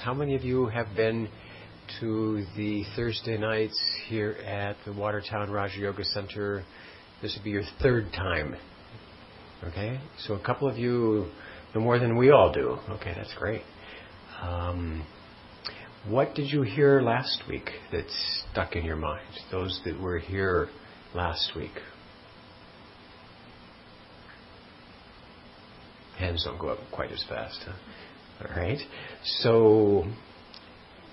How many of you have been to the Thursday nights here at the Watertown Raja Yoga Center? This would be your third time. Okay? So a couple of you know more than we all do. Okay, that's great. What did you hear last week that stuck in your mind? Those that were here last week. Hands don't go up quite as fast, huh? All right. So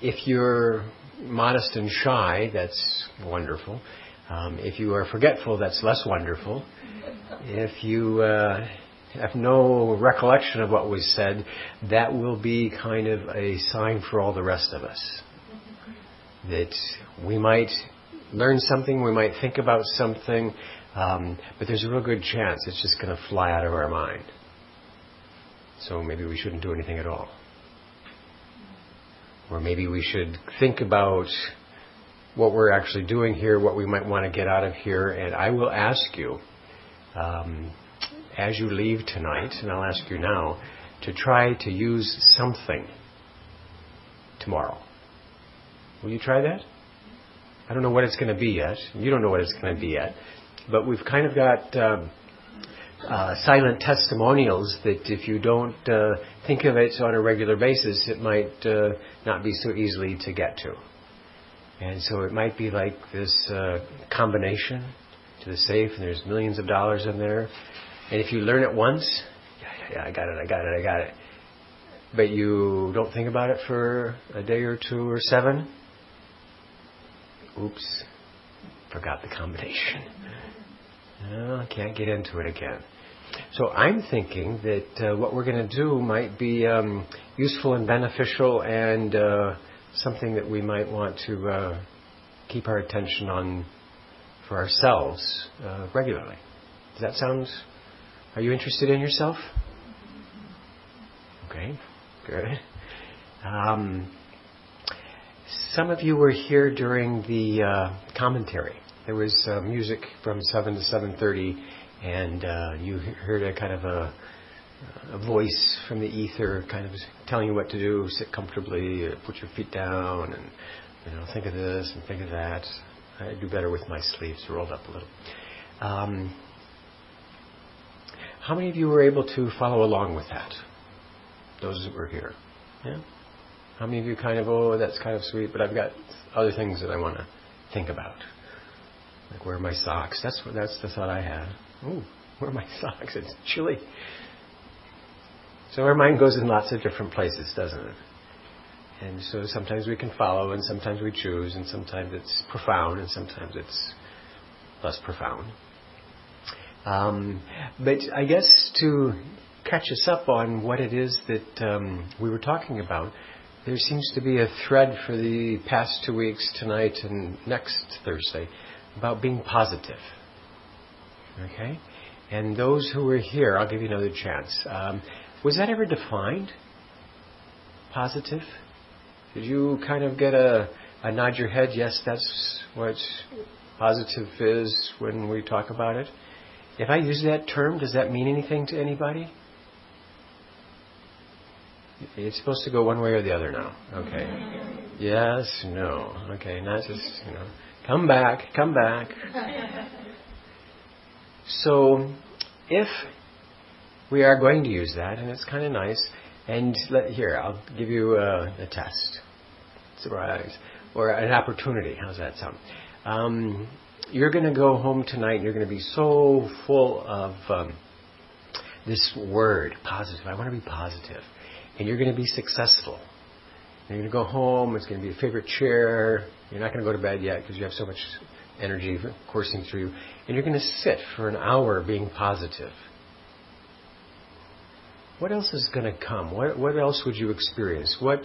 if you're modest and shy, that's wonderful. If you are forgetful, that's less wonderful. If you have no recollection of what was said, that will be kind of a sign for all the rest of us. That we might learn something, we might think about something, but there's a real good chance it's just going to fly out of our mind. So maybe we shouldn't do anything at all. Or maybe we should think about what we're actually doing here, what we might want to get out of here. And I will ask you, as you leave tonight, and I'll ask you now, to try to use something tomorrow. Will you try that? I don't know what it's going to be yet. You don't know what it's going to be yet. But we've kind of got silent testimonials that if you don't think of it on a regular basis, it might not be so easily to get to. And so it might be like this combination to the safe, and there's millions of dollars in there. And if you learn it once, yeah, I got it. But you don't think about it for a day or two or 7, oops, forgot the combination. No, I can't get into it again. So I'm thinking that what we're going to do might be useful and beneficial and something that we might want to keep our attention on for ourselves regularly. Does that sound... Are you interested in yourself? Okay, good. Some of you were here during the commentary. There was music from 7 to 7:30, and you heard a kind of a voice from the ether kind of telling you what to do. Sit comfortably, put your feet down, and think of this and think of that. I do better with my sleeves rolled up a little. How many of you were able to follow along with that? Those that were here. Yeah? How many of you kind of, that's kind of sweet, but I've got other things that I want to think about. Like, where are my socks? That's the thought I had. Ooh, where are my socks? It's chilly. So our mind goes in lots of different places, doesn't it? And so sometimes we can follow, and sometimes we choose, and sometimes it's profound, and sometimes it's less profound. But I guess to catch us up on what it is that we were talking about, there seems to be a thread for the past 2 weeks, tonight and next Thursday, about being positive. Okay? And those who were here, I'll give you another chance. Was that ever defined? Positive? Did you kind of get a nod your head, yes, that's what positive is when we talk about it? If I use that term, does that mean anything to anybody? It's supposed to go one way or the other now. Okay. Yes, no. Okay, not just, come back. So, if we are going to use that, and it's kind of nice, and here, I'll give you a test. Surprise. Or an opportunity. How's that sound? You're going to go home tonight and you're going to be so full of this word, positive. I want to be positive. And you're going to be successful. And you're going to go home. It's going to be a favorite chair. You're not going to go to bed yet because you have so much energy coursing through you. And you're going to sit for an hour being positive. What else is going to come? What else would you experience? What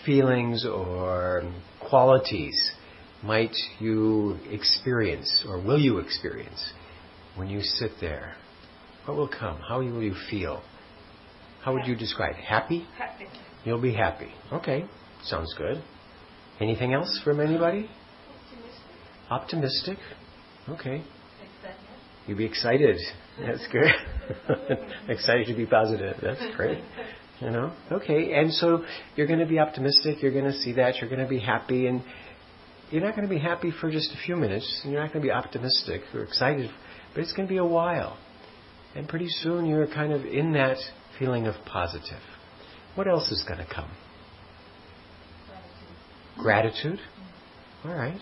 feelings or qualities might you experience, or will you experience, when you sit there? What will come? How will you feel? How would you describe it? Happy? Happy. You'll be happy. Okay, sounds good. Anything else from anybody? Optimistic. Okay. Excited. You'll be excited. That's good. Excited to be positive. That's great. Okay, and so you're going to be optimistic, you're going to see that, you're going to be happy, and you're not going to be happy for just a few minutes, and you're not going to be optimistic or excited, but it's going to be a while. And pretty soon you're kind of in that feeling of positive. What else is going to come? Gratitude? All right.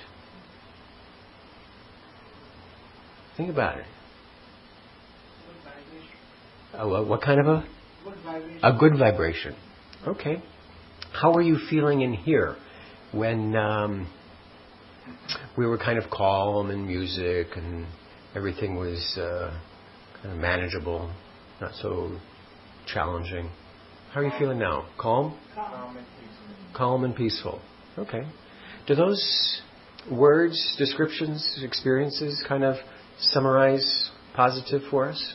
Think about it. What kind of a? A good vibration. Okay. How are you feeling in here when we were kind of calm and music and everything was kind of manageable, not so challenging? How are you feeling now? Calm? Calm and peaceful. Okay. Do those words, descriptions, experiences kind of summarize positive for us?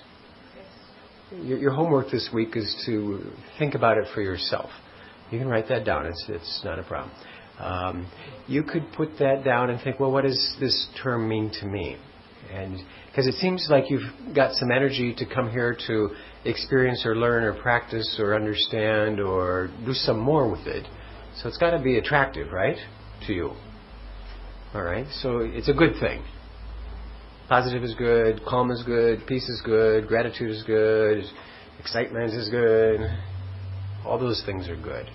Your homework this week is to think about it for yourself. You can write that down. It's not a problem. You could put that down and think, well, what does this term mean to me? And because it seems like you've got some energy to come here to experience or learn or practice or understand or do some more with it. So it's got to be attractive, right, to you? All right. So it's a good thing. Positive is good, calm is good, peace is good, gratitude is good, excitement is good. All those things are good.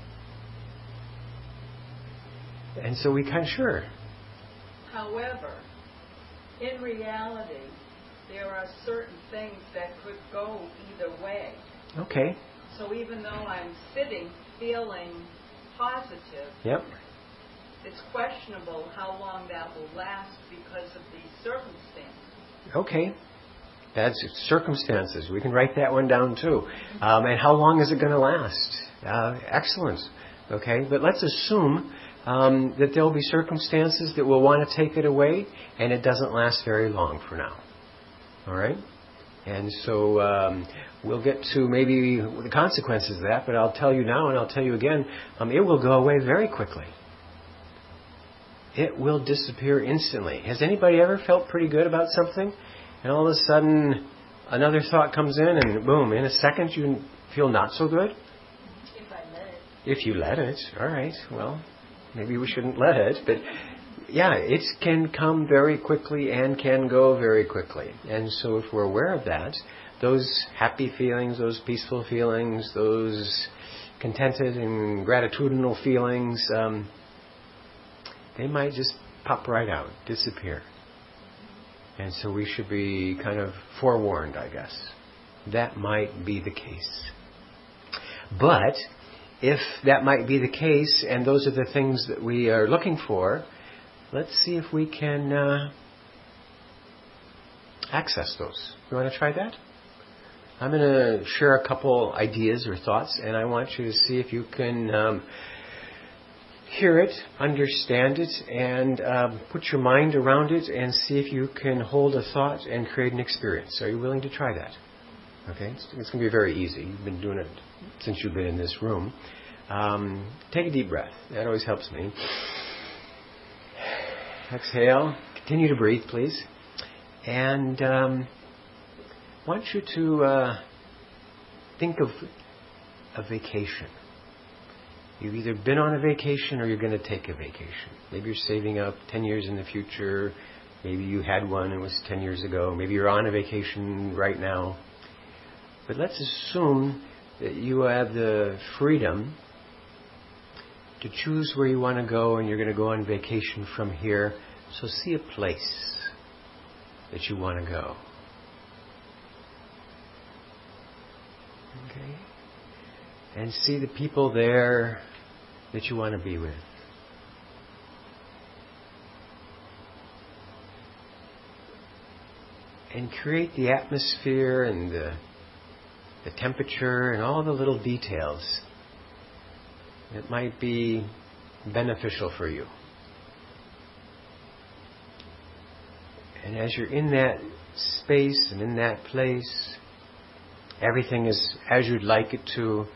And so we kind of sure. However, in reality, there are certain things that could go either way. Okay. So even though I'm sitting feeling positive, yep, it's questionable how long that will last because of these circumstances. Okay. That's circumstances. We can write that one down too. And how long is it going to last? Excellent. Okay. But let's assume that there will be circumstances that will want to take it away, and it doesn't last very long for now. All right? And so we'll get to maybe the consequences of that, but I'll tell you now and I'll tell you again, it will go away very quickly. It will disappear instantly. Has anybody ever felt pretty good about something, and all of a sudden another thought comes in, and boom, in a second you feel not so good? If I let it. If you let it. All right. Well, maybe we shouldn't let it, but yeah, it can come very quickly and can go very quickly. And so if we're aware of that, those happy feelings, those peaceful feelings, those contented and gratitudinal feelings, they might just pop right out, disappear. And so we should be kind of forewarned, I guess. That might be the case. But if that might be the case, and those are the things that we are looking for, let's see if we can access those. You want to try that? I'm going to share a couple ideas or thoughts, and I want you to see if you can hear it, understand it, and put your mind around it and see if you can hold a thought and create an experience. Are you willing to try that? Okay? It's going to be very easy. You've been doing it since you've been in this room. Take a deep breath. That always helps me. Exhale. Continue to breathe, please. And I want you to think of a vacation. You've either been on a vacation or you're going to take a vacation. Maybe you're saving up 10 years in the future. Maybe you had one and it was 10 years ago. Maybe you're on a vacation right now. But let's assume that you have the freedom to choose where you want to go, and you're going to go on vacation from here. So see a place that you want to go. Okay? And see the people there that you want to be with. And create the atmosphere and the temperature and all the little details that might be beneficial for you. And as you're in that space and in that place, everything is as you'd like it to.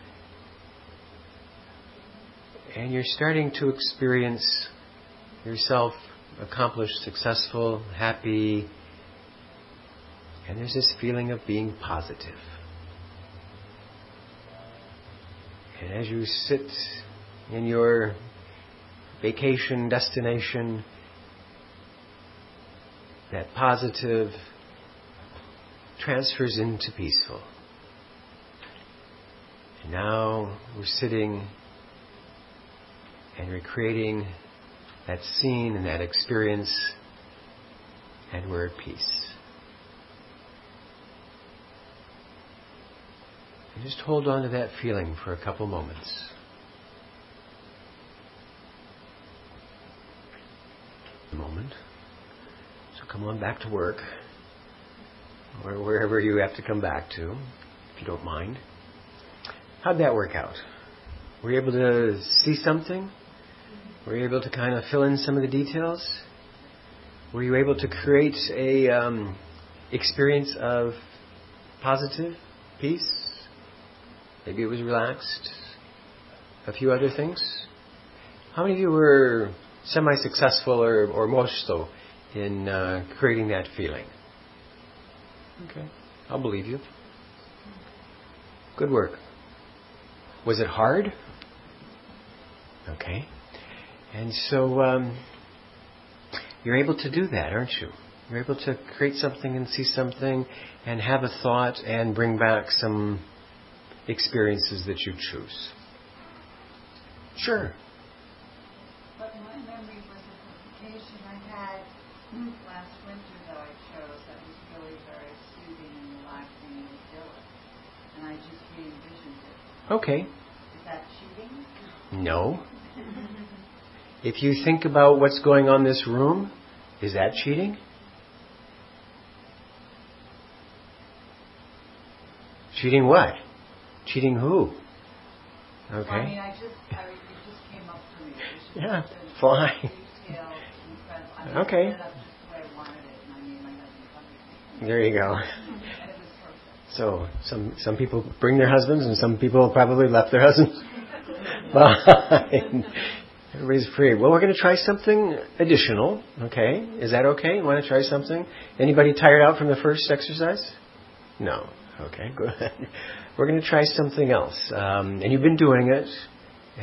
And you're starting to experience yourself accomplished, successful, happy. And there's this feeling of being positive. And as you sit in your vacation destination, that positive transfers into peaceful. And now we're sitting and recreating that scene and that experience, and we're at peace. And just hold on to that feeling for a couple moments. A moment. So come on back to work, or wherever you have to come back to, if you don't mind. How'd that work out? Were you able to see something? Were you able to kind of fill in some of the details? Were you able to create a experience of positive peace? Maybe it was relaxed. A few other things. How many of you were semi-successful or most so in creating that feeling? Okay, I'll believe you. Good work. Was it hard? Okay. And so you're able to do that, aren't you? You're able to create something and see something and have a thought and bring back some experiences that you choose. Sure. But my memory was a vacation I had last winter that I chose that was really very soothing and relaxing and idyllic. And I just re-envisioned it. Okay. Is that cheating? No. If you think about what's going on in this room, is that cheating? Cheating what? Cheating who? Okay. Well, I mean, it just came up for me. Yeah, fine. Detailed, incredible. Okay. Set up just the way I wanted it, and I made my husband come. There you go. And it was perfect. So some people bring their husbands, and some people probably left their husbands behind. Everybody's free. Well, we're going to try something additional. Okay, is that okay? You want to try something? Anybody tired out from the first exercise? No. Okay, good. We're going to try something else, and you've been doing it,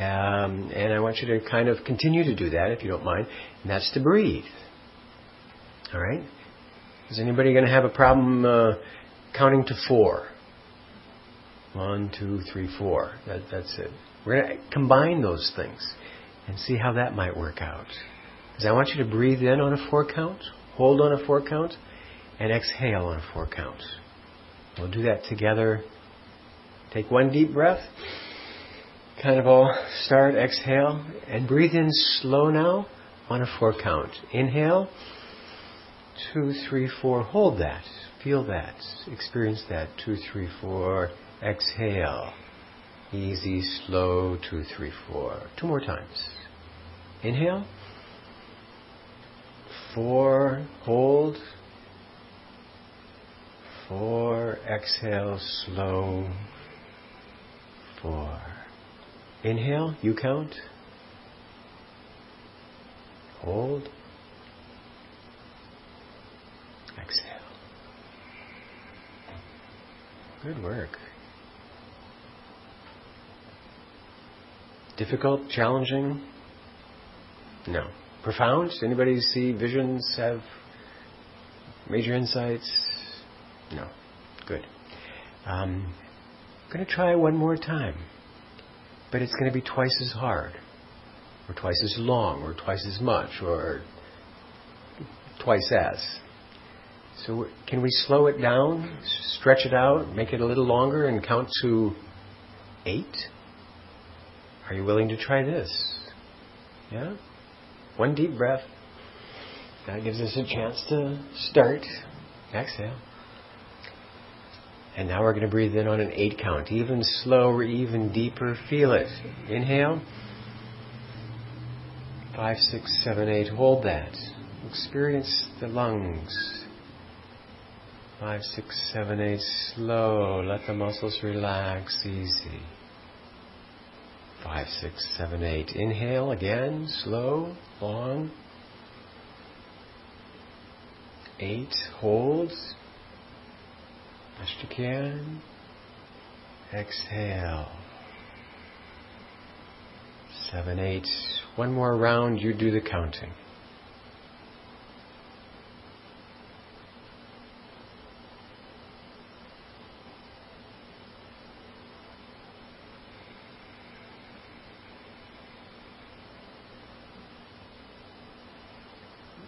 and I want you to kind of continue to do that if you don't mind. And that's to breathe. All right. Is anybody going to have a problem counting to 4? 1, 2, 3, 4. That's it. We're going to combine those things and see how that might work out. Because I want you to breathe in on a 4 count, hold on a 4 count, and exhale on a 4 count. We'll do that together. Take one deep breath. Kind of all start, exhale, and breathe in slow now on a 4 count. Inhale. 2, 3, 4. Hold that. Feel that. Experience that. 2, 3, 4. Exhale. Easy, slow. 2, 3, 4. 2 more times. Inhale. 4. Hold. 4. Exhale. Slow. 4. Inhale. You count. Hold. Exhale. Good work. Difficult? Challenging? No. Profound? Anybody see visions, have major insights? No. Good. I'm going to try one more time. But it's going to be twice as hard. Or twice as long. Or twice as much. Or twice as. So can we slow it down? Stretch it out? Make it a little longer and count to 8? Are you willing to try this? Yeah? One deep breath. That gives us a chance to start. Exhale. And now we're going to breathe in on an 8 count. Even slower, even deeper. Feel it. Inhale. 5, 6, 7, 8. Hold that. Experience the lungs. 5, 6, 7, 8. Slow. Let the muscles relax. Easy. 5, 6, 7, 8. Inhale again. Slow. Long. 8. Hold. Best you can. Exhale. 7, 8. One more round, you do the counting.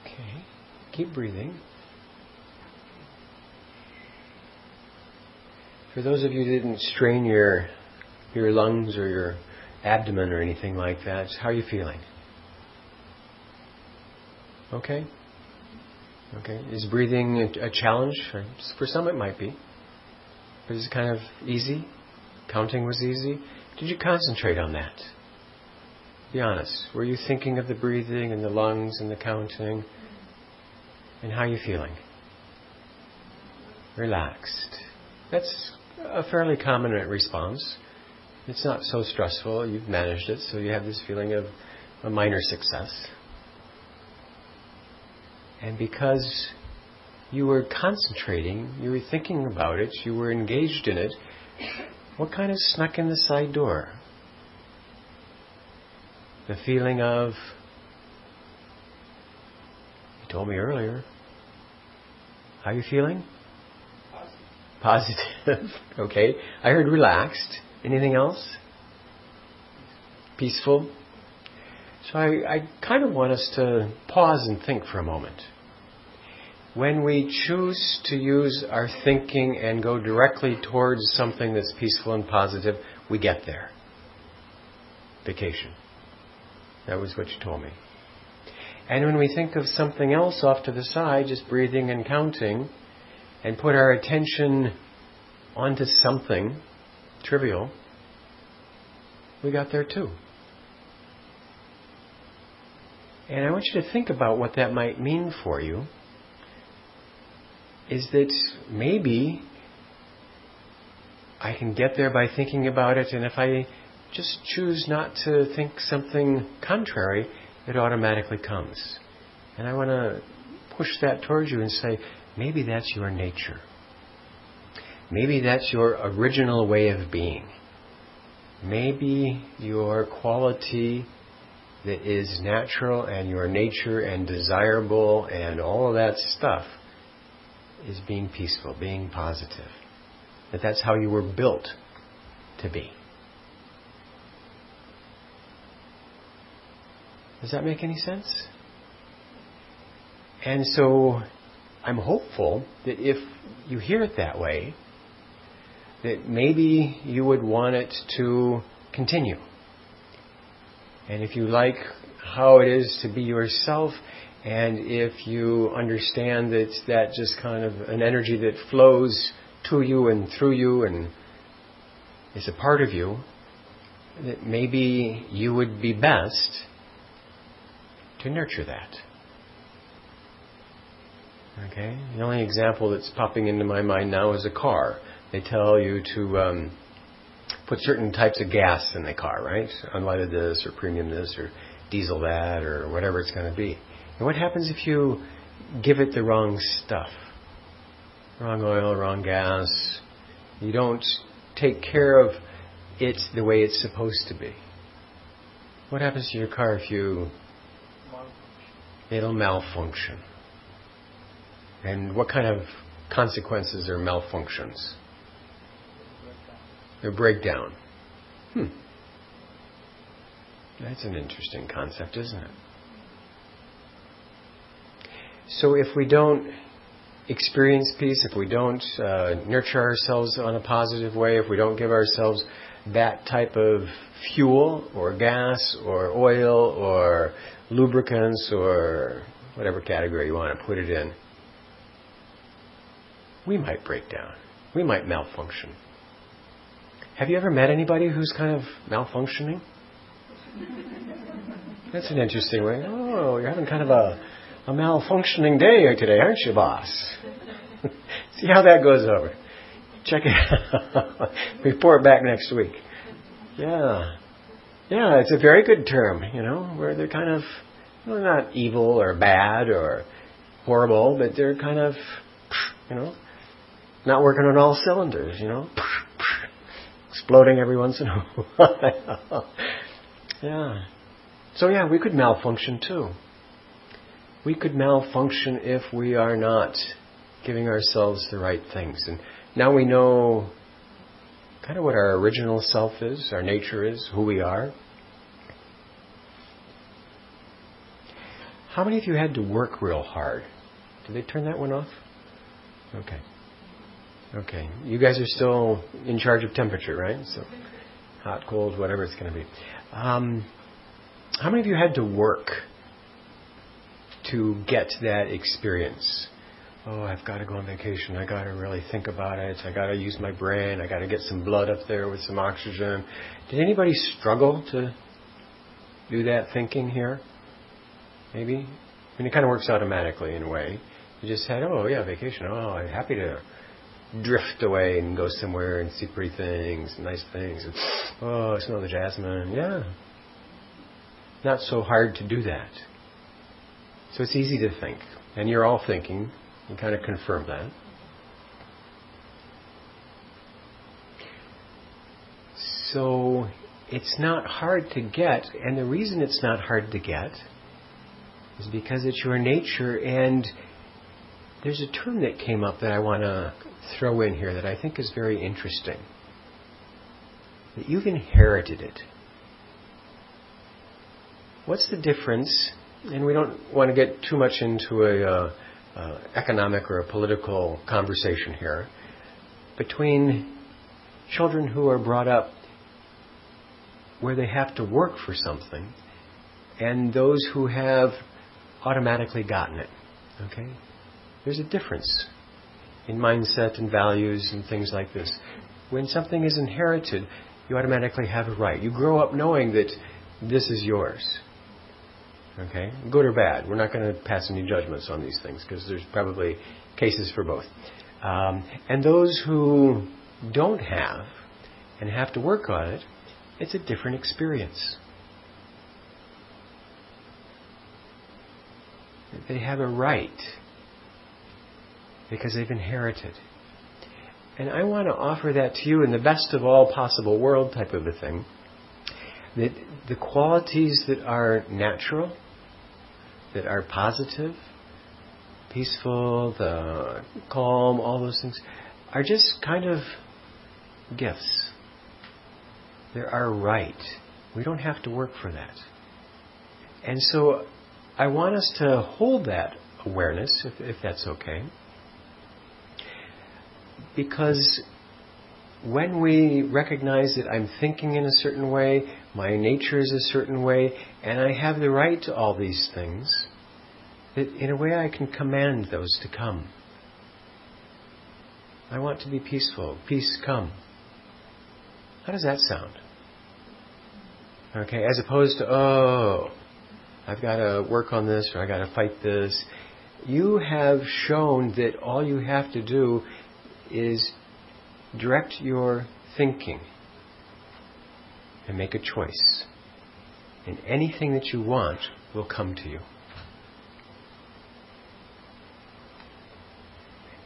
Okay, keep breathing. For those of you who didn't strain your lungs or your abdomen or anything like that, how are you feeling? Okay? Okay. Is breathing a challenge? For some it might be. But is it kind of easy? Counting was easy? Did you concentrate on that? Be honest. Were you thinking of the breathing and the lungs and the counting? And how are you feeling? Relaxed. That's a fairly common response. It's not so stressful. You've managed it, so you have this feeling of a minor success. And because you were concentrating, you were thinking about it, you were engaged in it, what kind of snuck in the side door? The feeling of, you told me earlier, how are you feeling? Positive. Okay. I heard relaxed. Anything else? Peaceful. So I kind of want us to pause and think for a moment. When we choose to use our thinking and go directly towards something that's peaceful and positive, we get there. Vacation. That was what you told me. And when we think of something else off to the side, just breathing and counting, and put our attention onto something trivial, we got there too. And I want you to think about what that might mean for you. Is that maybe I can get there by thinking about it, and if I just choose not to think something contrary, it automatically comes. And I want to push that towards you and say, maybe that's your nature. Maybe that's your original way of being. Maybe your quality that is natural and your nature and desirable and all of that stuff is being peaceful, being positive. That's how you were built to be. Does that make any sense? And so I'm hopeful that if you hear it that way, that maybe you would want it to continue. And if you like how it is to be yourself, and if you understand that that just kind of an energy that flows to you and through you and is a part of you, that maybe you would be best to nurture that. Okay? The only example that's popping into my mind now is a car. They tell you to put certain types of gas in the car, right? Unleaded this, or premium this, or diesel that, or whatever it's going to be. And what happens if you give it the wrong stuff? Wrong oil, wrong gas. You don't take care of it the way it's supposed to be. What happens to your car if you... It'll malfunction. And what kind of consequences are malfunctions? They're breakdown. That's an interesting concept, isn't it? So if we don't experience peace, if we don't nurture ourselves on a positive way, if we don't give ourselves that type of fuel or gas or oil or lubricants or whatever category you want to put it in, we might break down. We might malfunction. Have you ever met anybody who's kind of malfunctioning? That's an interesting way. Oh, you're having kind of a malfunctioning day today, aren't you, boss? See how that goes over. Check it out. Report back next week. Yeah. Yeah, it's a very good term, where they're kind of, not evil or bad or horrible, but they're kind of, not working on all cylinders, exploding every once in a while. Yeah. So yeah, we could malfunction too. We could malfunction if we are not giving ourselves the right things. And now we know kind of what our original self is, our nature is, who we are. How many of you had to work real hard? Did they turn that one off? Okay. You guys are still in charge of temperature, right? So hot, cold, whatever it's going to be. How many of you had to work to get that experience? Oh, I've got to go on vacation. I got to really think about it. I got to use my brain. I got to get some blood up there with some oxygen. Did anybody struggle to do that thinking here? Maybe? I mean, it kind of works automatically in a way. You just had, vacation. Oh, I'm happy to drift away and go somewhere and see pretty things, nice things. And, I smell the jasmine. Yeah. Not so hard to do that. So it's easy to think. And you're all thinking. You kind of confirm that. So it's not hard to get. And the reason it's not hard to get is because it's your nature. And there's a term that came up that I want to throw in here that I think is very interesting. That you've inherited it. What's the difference? And we don't want to get too much into a economic or a political conversation here. Between children who are brought up where they have to work for something and those who have automatically gotten it. Okay? There's a difference in mindset and values and things like this. When something is inherited, you automatically have a right. You grow up knowing that this is yours. Okay? Good or bad. We're not going to pass any judgments on these things because there's probably cases for both. And those who don't have and have to work on it, it's a different experience. They have a right because they've inherited. And I want to offer that to you in the best of all possible world type of a thing. That the qualities that are natural, that are positive, peaceful, the calm, all those things, are just kind of gifts. They're our right. We don't have to work for that. And so I want us to hold that awareness, if that's okay. Because when we recognize that I'm thinking in a certain way, my nature is a certain way, and I have the right to all these things, that in a way I can command those to come. I want to be peaceful. Peace come. How does that sound? Okay, as opposed to, I've got to work on this or I've got to fight this. You have shown that all you have to do is direct your thinking and make a choice. And anything that you want will come to you.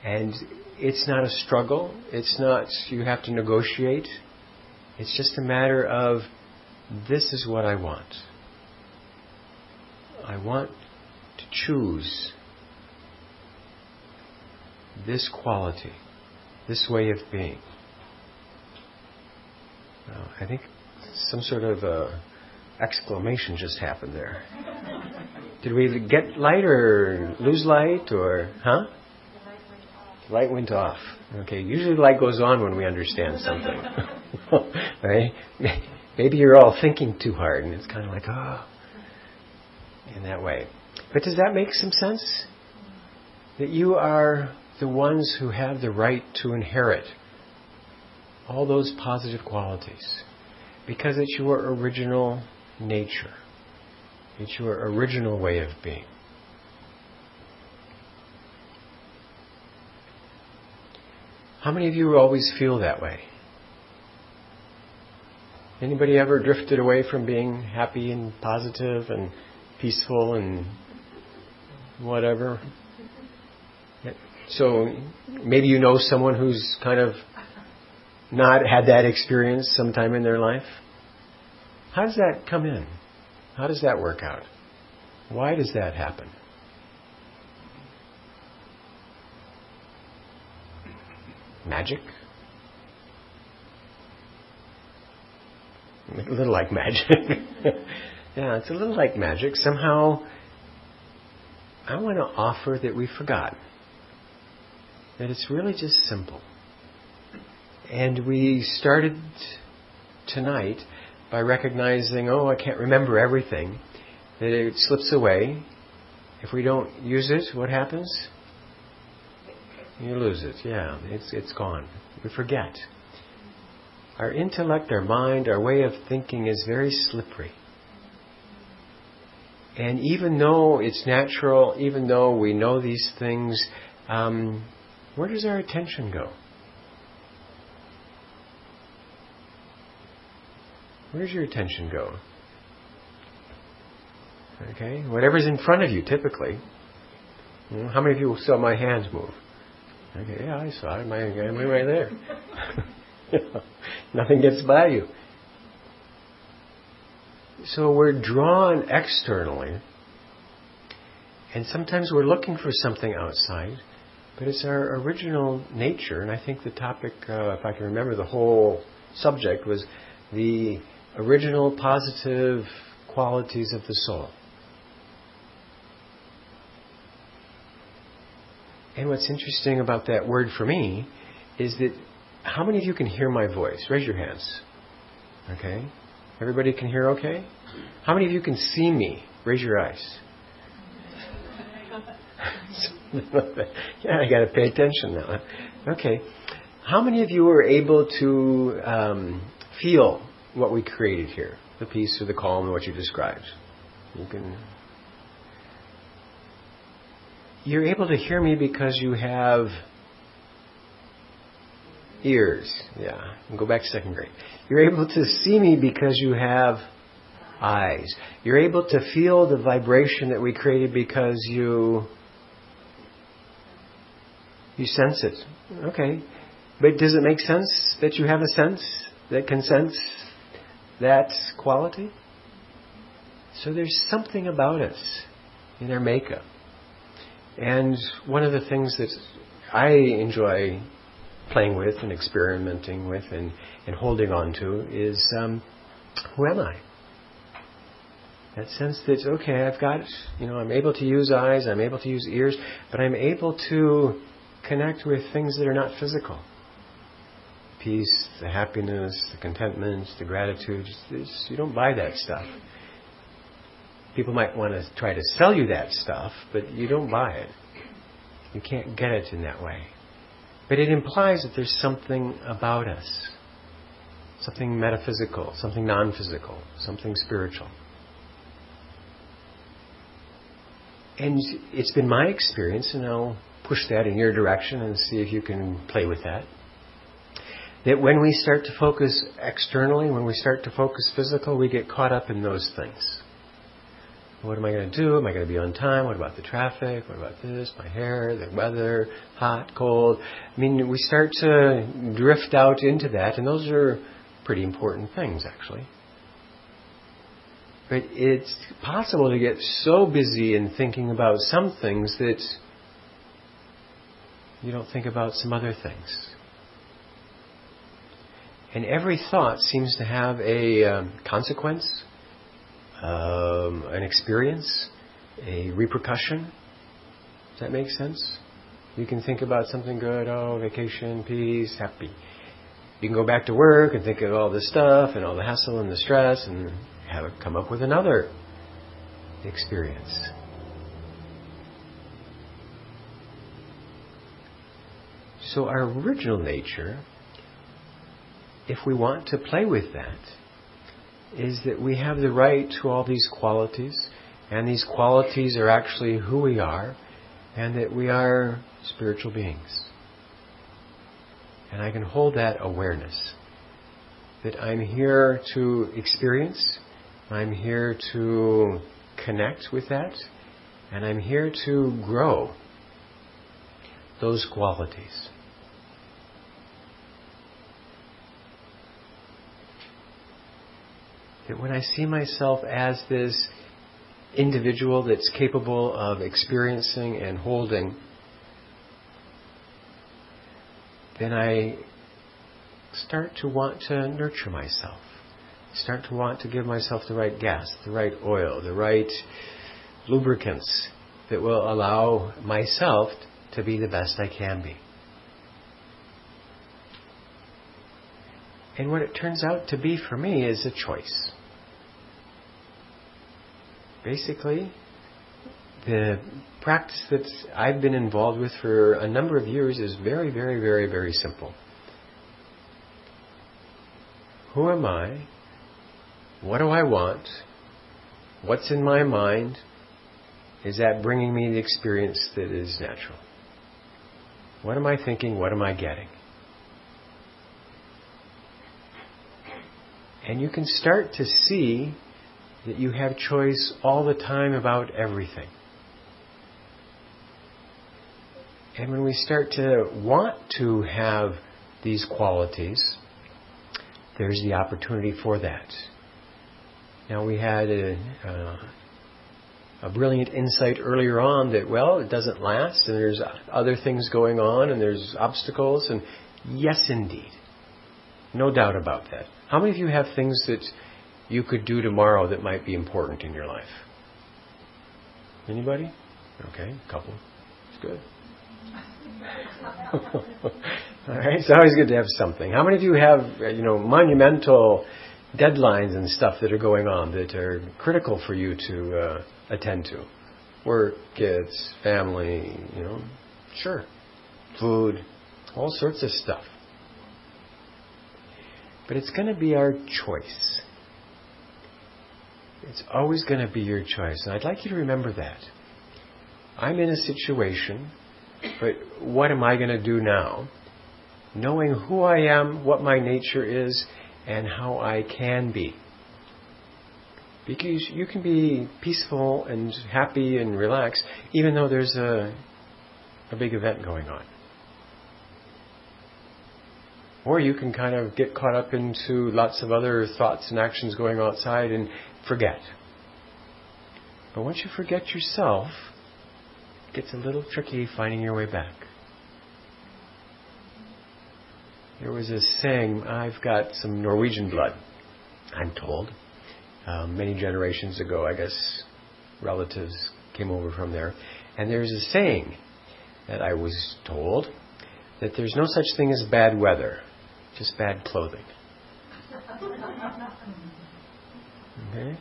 And it's not a struggle. It's not you have to negotiate. It's just a matter of this is what I want. I want to choose this quality, this way of being. I think some sort of exclamation just happened there. Did we get light or lose light or, huh? The light went off. Okay, usually the light goes on when we understand something. Right? Maybe you're all thinking too hard and it's kind of like, in that way. But does that make some sense? That you are the ones who have the right to inherit all those positive qualities. Because it's your original nature. It's your original way of being. How many of you always feel that way? Anybody ever drifted away from being happy and positive and peaceful and whatever? So maybe you know someone who's kind of not had that experience sometime in their life. How does that come in? How does that work out? Why does that happen? Magic? A little like magic. Yeah, it's a little like magic. Somehow, I want to offer that we forgot. That it's really just simple. And we started tonight by recognizing, I can't remember everything. That it slips away. If we don't use it, what happens? You lose it. Yeah, it's gone. We forget. Our intellect, our mind, our way of thinking is very slippery. And even though it's natural, even though we know these things, where does our attention go? Where does your attention go? Okay, whatever's in front of you, typically. How many of you saw my hands move? Okay, yeah, I saw it. My hand went right there. Nothing gets by you. So we're drawn externally, and sometimes we're looking for something outside, but it's our original nature. And I think the topic, if I can remember the whole subject, was the original positive qualities of the soul. And what's interesting about that word for me is that how many of you can hear my voice? Raise your hands. Okay. Everybody can hear okay? How many of you can see me? Raise your eyes. Yeah, I got to pay attention now. Okay. How many of you are able to feel what we created here? The peace or the calm or what you described? You're able to hear me because you have ears. Yeah. Go back to second grade. You're able to see me because you have eyes. You're able to feel the vibration that we created because you sense it. Okay. But does it make sense that you have a sense that can sense that quality? So there's something about us in our makeup. And one of the things that I enjoy playing with and experimenting with and holding on to is, who am I? That sense that, okay, I've got, I'm able to use eyes, I'm able to use ears, but I'm able to connect with things that are not physical. Peace, the happiness, the contentment, the gratitude. You don't buy that stuff. People might want to try to sell you that stuff, but you don't buy it. You can't get it in that way. But it implies that there's something about us. Something metaphysical, something non-physical, something spiritual. And it's been my experience, and I'll push that in your direction and see if you can play with that, that when we start to focus externally, when we start to focus physical, we get caught up in those things. What am I going to do? Am I going to be on time? What about the traffic? What about this? My hair, the weather, hot, cold? I mean, we start to drift out into that, and those are pretty important things, actually. But it's possible to get so busy in thinking about some things that you don't think about some other things. And every thought seems to have a consequence, an experience, a repercussion. Does that make sense? You can think about something good, vacation, peace, happy. You can go back to work and think of all this stuff and all the hassle and the stress and have it come up with another experience. So our original nature, if we want to play with that, is that we have the right to all these qualities, and these qualities are actually who we are, and that we are spiritual beings. And I can hold that awareness, that I'm here to experience, I'm here to connect with that, and I'm here to grow those qualities. that when I see myself as this individual that's capable of experiencing and holding, then I start to want to nurture myself. Start to want to give myself the right gas, the right oil, the right lubricants that will allow myself to be the best I can be. And what it turns out to be for me is a choice. Basically, the practice that I've been involved with for a number of years is very, very, very, very simple. Who am I? What do I want? What's in my mind? Is that bringing me the experience that is natural? What am I thinking? What am I getting? And you can start to see that you have choice all the time about everything. And when we start to want to have these qualities, there's the opportunity for that. Now, we had a brilliant insight earlier on that, well, it doesn't last, and there's other things going on, and there's obstacles, and yes, indeed. No doubt about that. How many of you have things that you could do tomorrow that might be important in your life? Anybody? Okay, a couple. It's good. All right, it's always good to have something. How many of you have, monumental deadlines and stuff that are going on that are critical for you to attend to? Work, kids, family, sure. Food, all sorts of stuff. But it's going to be our choice. It's always going to be your choice. And I'd like you to remember that. I'm in a situation, but what am I going to do now? Knowing who I am, what my nature is, and how I can be. Because you can be peaceful and happy and relaxed, even though there's a big event going on. Or you can kind of get caught up into lots of other thoughts and actions going outside and forget. But once you forget yourself, it gets a little tricky finding your way back. There was a saying, I've got some Norwegian blood, I'm told. Many generations ago, I guess, relatives came over from there. And there's a saying that I was told, that there's no such thing as bad weather, just bad clothing. Okay?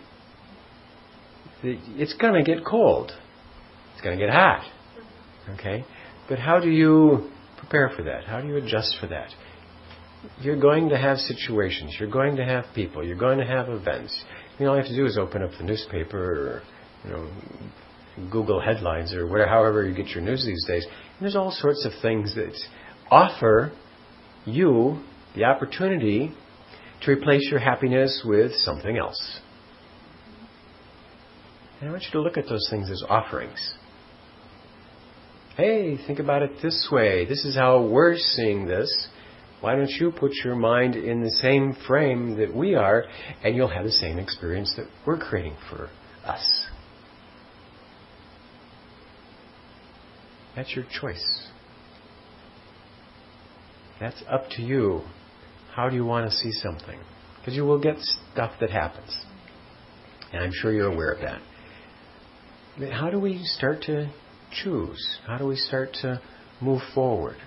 It's going to get cold. It's going to get hot. Okay? But how do you prepare for that? How do you adjust for that? You're going to have situations. You're going to have people. You're going to have events. All you have to do is open up the newspaper or, Google headlines or whatever, however you get your news these days. And there's all sorts of things that offer you the opportunity to replace your happiness with something else. And I want you to look at those things as offerings. Hey, think about it this way. This is how we're seeing this. Why don't you put your mind in the same frame that we are, and you'll have the same experience that we're creating for us. That's your choice. That's up to you. How do you want to see something? Because you will get stuff that happens. And I'm sure you're aware of that. But how do we start to choose? How do we start to move forward?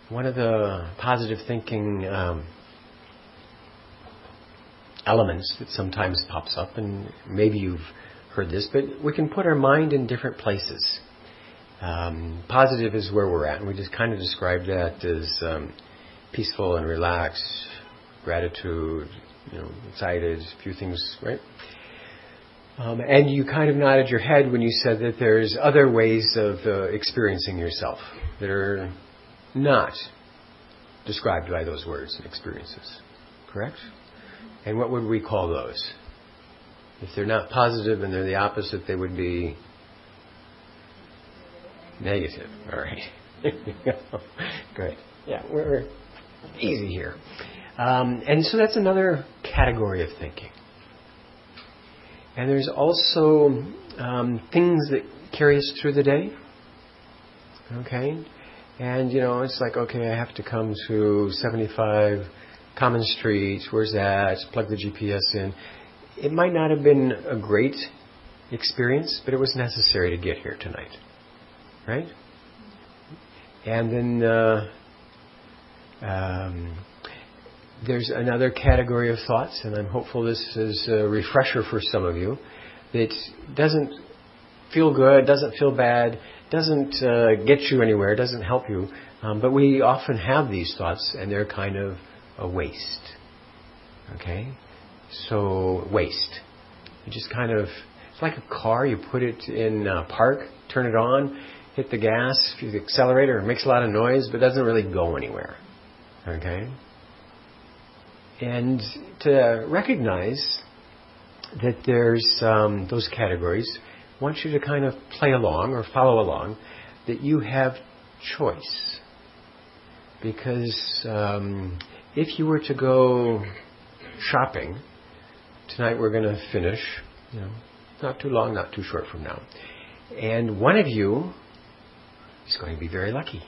One of the positive thinking elements that sometimes pops up, and maybe you've heard this, but we can put our mind in different places. Positive is where we're at, and we just kind of described that as peaceful and relaxed, gratitude, excited, a few things, right? And you kind of nodded your head when you said that there's other ways of experiencing yourself that are not described by those words and experiences. Correct? And what would we call those? If they're not positive and they're the opposite, they would be negative. All right. Good. Yeah, we're easy here. And so that's another category of thinking. And there's also things that carry us through the day. Okay? And, it's like, okay, I have to come to 75 Common Street. Where's that? Plug the GPS in. It might not have been a great experience, but it was necessary to get here tonight. Right? And then there's another category of thoughts, and I'm hopeful this is a refresher for some of you, that doesn't feel good, doesn't feel bad, doesn't get you anywhere, doesn't help you. But we often have these thoughts, and they're kind of a waste. Okay? So, waste. You just kind of, it's like a car, you put it in park, turn it on, hit the gas, the accelerator, it makes a lot of noise, but doesn't really go anywhere. Okay? And to recognize that there's those categories, I want you to kind of play along or follow along, that you have choice. Because if you were to go shopping, tonight we're going to finish, not too long, not too short from now. And one of you is going to be very lucky.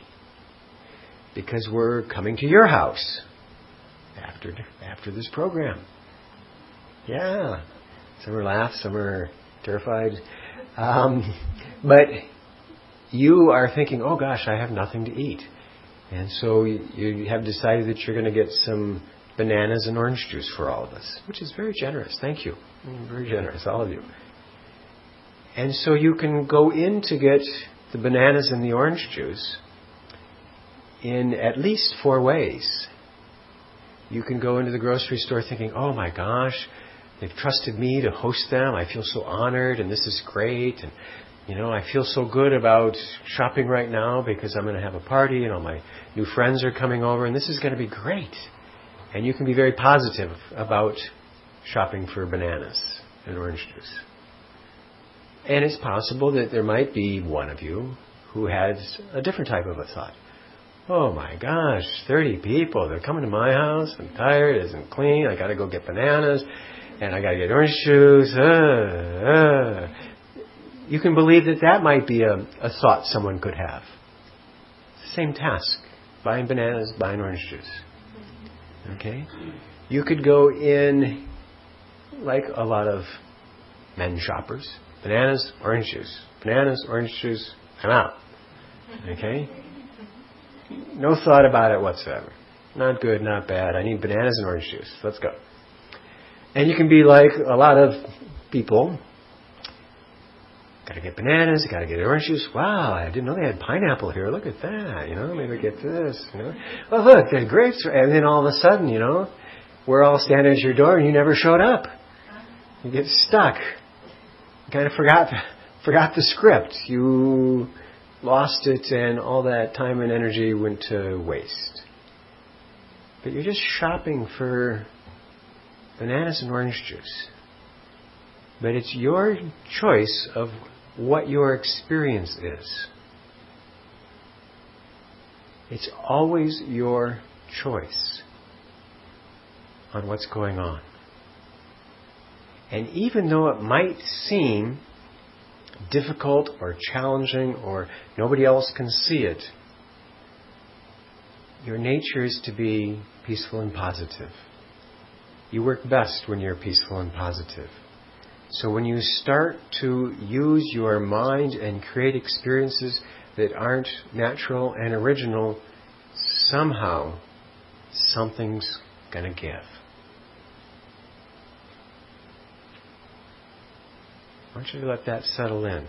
Because we're coming to your house after this program. Yeah. Some are laugh, some are terrified. But you are thinking, oh gosh, I have nothing to eat. And so you have decided that you're going to get some bananas and orange juice for all of us, which is very generous. Thank you. Very generous, all of you. And so you can go in to get the bananas and the orange juice in at least 4 ways. You can go into the grocery store thinking, oh my gosh, they've trusted me to host them. I feel so honored, and this is great. And, I feel so good about shopping right now because I'm going to have a party and all my new friends are coming over, and this is going to be great. And you can be very positive about shopping for bananas and orange juice. And it's possible that there might be one of you who has a different type of a thought. Oh my gosh, 30 people, they're coming to my house, I'm tired, it isn't clean, I gotta go get bananas, and I gotta get orange juice. You can believe that might be a thought someone could have. It's the same task, buying bananas, buying orange juice. Okay? You could go in, like a lot of men shoppers, bananas, orange juice, I'm out. Okay? No thought about it whatsoever. Not good, not bad. I need bananas and orange juice. Let's go. And you can be like a lot of people. Got to get bananas, got to get orange juice. Wow, I didn't know they had pineapple here. Look at that. Maybe get this. Oh, look, there's grapes. And then all of a sudden, we're all standing at your door and you never showed up. You get stuck. You kind of forgot the script. You lost it, and all that time and energy went to waste. But you're just shopping for bananas and orange juice. But it's your choice of what your experience is. It's always your choice on what's going on. And even though it might seem difficult or challenging or nobody else can see it, your nature is to be peaceful and positive. You work best when you're peaceful and positive. So when you start to use your mind and create experiences that aren't natural and original, somehow something's going to give. I want you to let that settle in.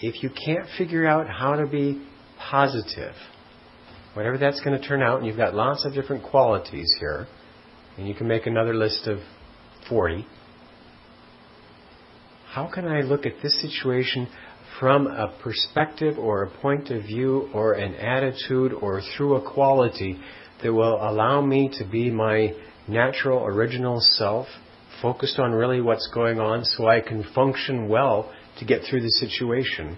If you can't figure out how to be positive, whatever that's going to turn out, and you've got lots of different qualities here, and you can make another list of 40. How can I look at this situation from a perspective or a point of view or an attitude or through a quality that will allow me to be my natural, original self, focused on really what's going on so I can function well to get through the situation,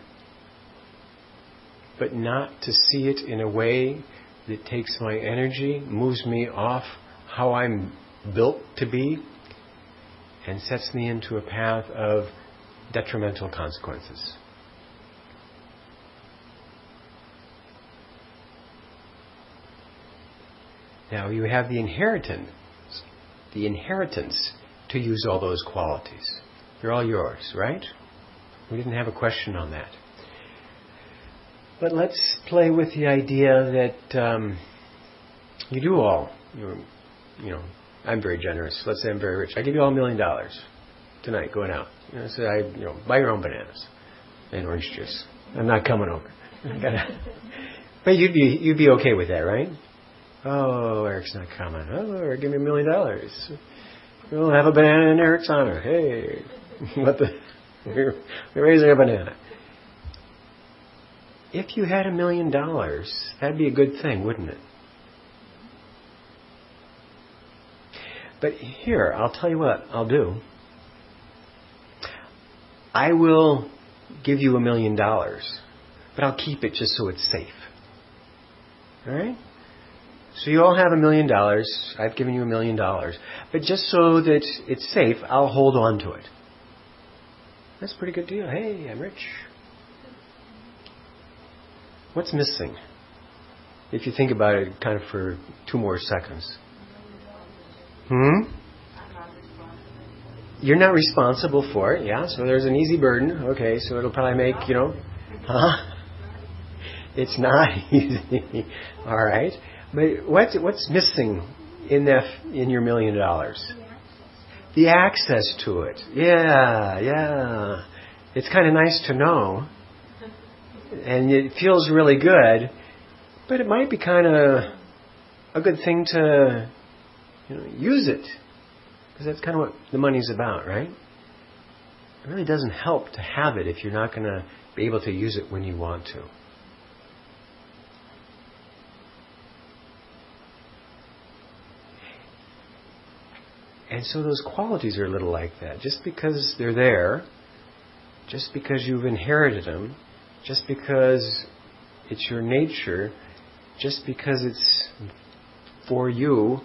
but not to see it in a way that takes my energy, moves me off how I'm built to be, and sets me into a path of detrimental consequences. Now you have the inheritance to use all those qualities. They're all yours, right? We didn't have a question on that. But let's play with the idea that you do all. I'm very generous. Let's say I'm very rich. I give you all $1 million tonight going out. Buy your own bananas and orange juice. I'm not coming over. But you'd be okay with that, right? Oh, Eric's not coming. Oh, Eric, give me $1 million. We'll have a banana in Eric's honor. Hey, we're raising a banana. If you had $1 million, that'd be a good thing, wouldn't it? But here, I'll tell you what I'll do. I will give you $1 million, but I'll keep it just so it's safe. All right? So you all have $1 million. I've given you $1 million. But just so that it's safe, I'll hold on to it. That's a pretty good deal. Hey, I'm rich. What's missing? If you think about it kind of for 2 more seconds. You're not responsible for it, yeah, so there's an easy burden. Okay, so it'll probably make, It's not easy. All right. But what's missing in your $1 million? The access to it. Yeah. It's kind of nice to know. And it feels really good. But it might be kind of a good thing to use it. Because that's kind of what the money's about, right? It really doesn't help to have it if you're not going to be able to use it when you want to. And so those qualities are a little like that. Just because they're there, just because you've inherited them, just because it's your nature, just because it's for you,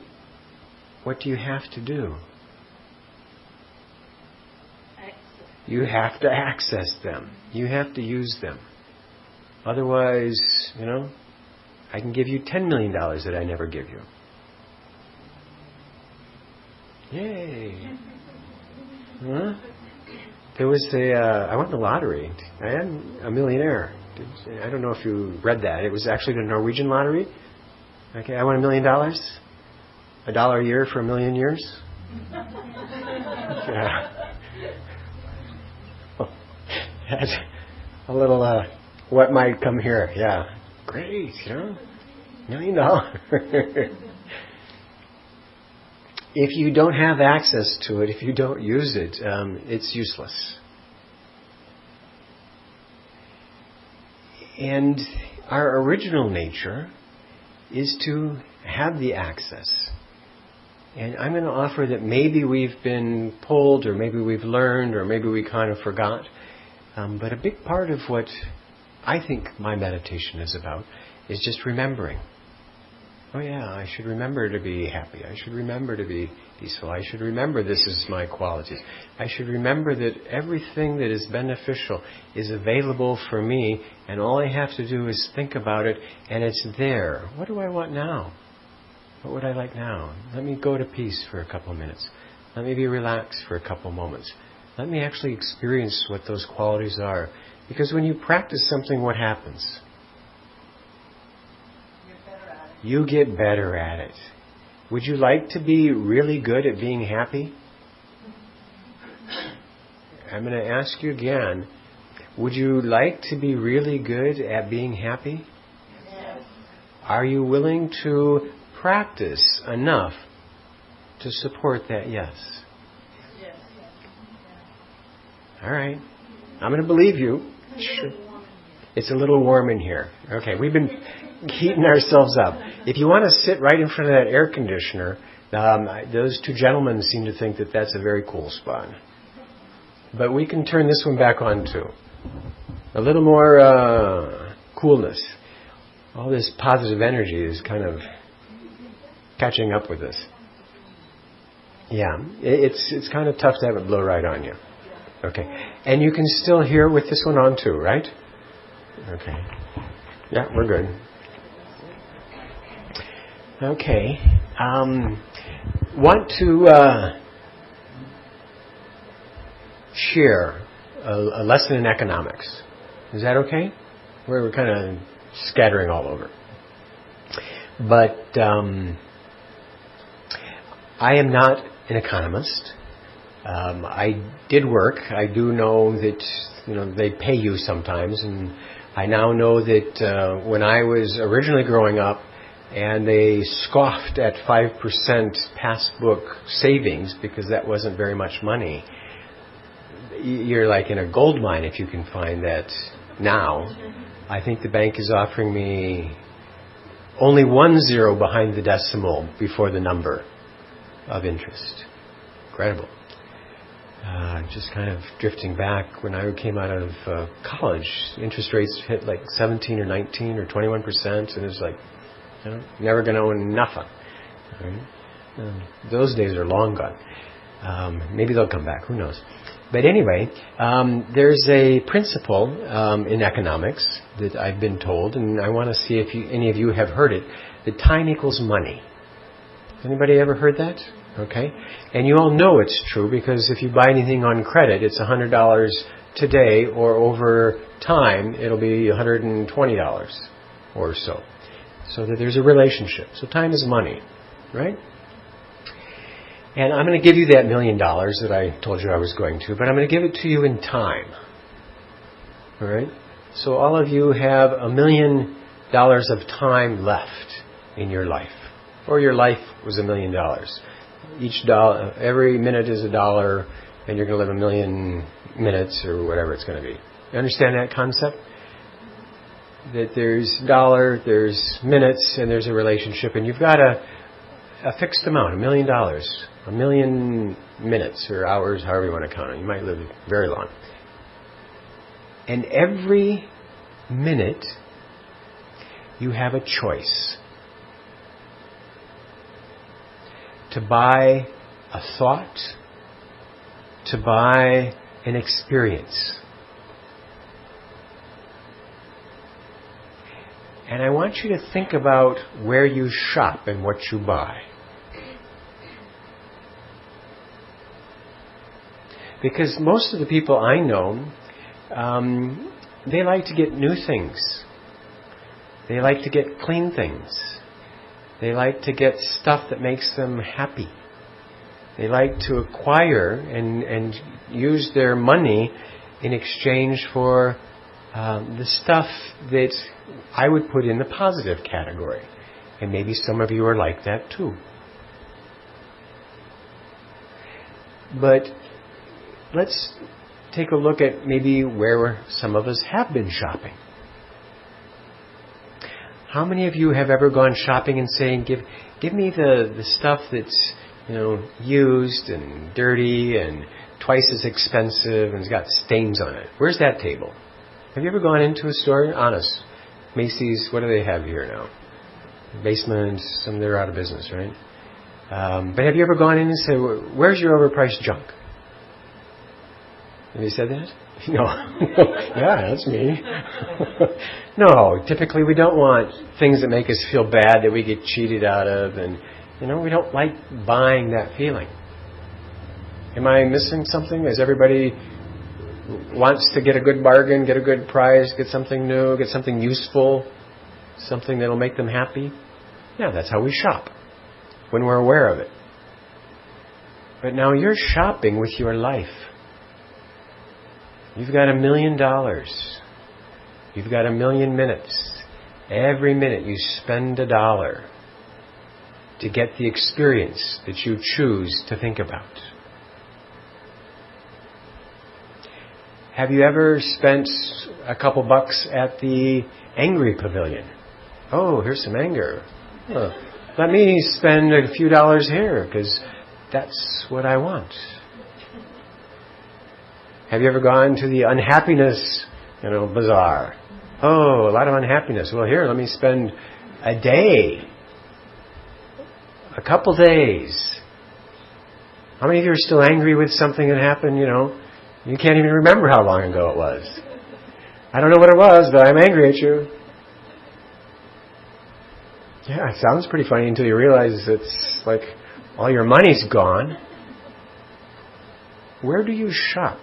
what do you have to do? You have to access them. You have to use them. Otherwise, I can give you $10 million that I never give you. Yay. Huh? There was I won the lottery. I am a millionaire. I don't know if you read that. It was actually the Norwegian lottery. Okay, I won $1 million. $1 a year for 1 million years. Yeah. That's a little what might come here. Yeah. Great, $1 million. If you don't have access to it, if you don't use it, it's useless. And our original nature is to have the access. And I'm going to offer that maybe we've been pulled, or maybe we've learned, or maybe we kind of forgot. But a big part of what I think my meditation is about is just remembering. Oh yeah, I should remember to be happy. I should remember to be peaceful. I should remember this is my qualities. I should remember that everything that is beneficial is available for me, and all I have to do is think about it, and it's there. What do I want now? What would I like now? Let me go to peace for a couple of minutes. Let me be relaxed for a couple of moments. Let me actually experience what those qualities are. Because when you practice something, what happens? You get better at it. Would you like to be really good at being happy? I'm going to ask you again. Would you like to be really good at being happy? Yes. Are you willing to practice enough to support that yes? Yes. All right. I'm going to believe you. It's a little warm in here. Okay, we've been heating ourselves up. If you want to sit right in front of that air conditioner, those 2 gentlemen seem to think that that's a very cool spot. But we can turn this one back on too. A little more coolness. All this positive energy is kind of catching up with us. Yeah, it's kind of tough to have it blow right on you. Okay, and you can still hear with this one on too, right? Okay. Yeah, we're good. Okay. Want to share a lesson in economics. Is that okay? We're kind of scattering all over. But I am not an economist. I did work. I do know that they pay you sometimes, and I now know that when I was originally growing up, and they scoffed at 5% passbook savings because that wasn't very much money. You're like in a gold mine if you can find that now. I think the bank is offering me only 1 0 behind the decimal before the number of interest. Incredible. Just kind of drifting back, when I came out of college, interest rates hit like 17 or 19 or 21%, and it's like, never going to own nothing. Right? Those days are long gone. Maybe they'll come back. Who knows? But anyway, there's a principle in economics that I've been told, and I want to see if any of you have heard it, that time equals money. Anybody ever heard that? Okay. And you all know it's true because if you buy anything on credit, it's $100 today, or over time, it'll be $120 or so. So that there's a relationship. So time is money, right? And I'm going to give you that $1 million that I told you I was going to, but I'm going to give it to you in time. All right? So all of you have $1 million of time left in your life. Or your life was $1 million. Each dollar, every minute is $1, and you're going to live 1 million minutes or whatever it's going to be. You understand that concept? That there's dollar, there's minutes, and there's a relationship, and you've got a fixed amount, $1 million, 1 million minutes or hours, however you want to count it. You might live very long. And every minute, you have a choice to buy a thought, to buy an experience. And I want you to think about where you shop and what you buy. Because most of the people I know, they like to get new things. They like to get clean things. They like to get stuff that makes them happy. They like to acquire and use their money in exchange for the stuff that I would put in the positive category. And maybe some of you are like that too. But let's take a look at maybe where some of us have been shopping. How many of you have ever gone shopping and saying, give me the stuff that's used and dirty and twice as expensive and it's got stains on it? Where's that table? Have you ever gone into a store? Honest. Macy's, what do they have here now? Basement, some they're out of business, right? But have you ever gone in and said, where's your overpriced junk? Have you said that? No. Yeah, that's me. No, typically we don't want things that make us feel bad that we get cheated out of, and we don't like buying that feeling. Am I missing something? Is everybody wants to get a good bargain, get a good price, get something new, get something useful, something that'll make them happy? Yeah, that's how we shop, when we're aware of it. But now you're shopping with your life. You've got $1 million. You've got 1 million minutes. Every minute you spend $1 to get the experience that you choose to think about. Have you ever spent a couple bucks at the Angry Pavilion? Oh, here's some anger. Let me spend a few dollars here because that's what I want. Have you ever gone to the unhappiness, bazaar? Oh, a lot of unhappiness. Well, here, let me spend a day, a couple days How many of you are still angry with something that happened, You can't even remember how long ago it was. I don't know what it was, but I'm angry at you. Yeah, it sounds pretty funny until you realize it's like all your money's gone. Where do you shop?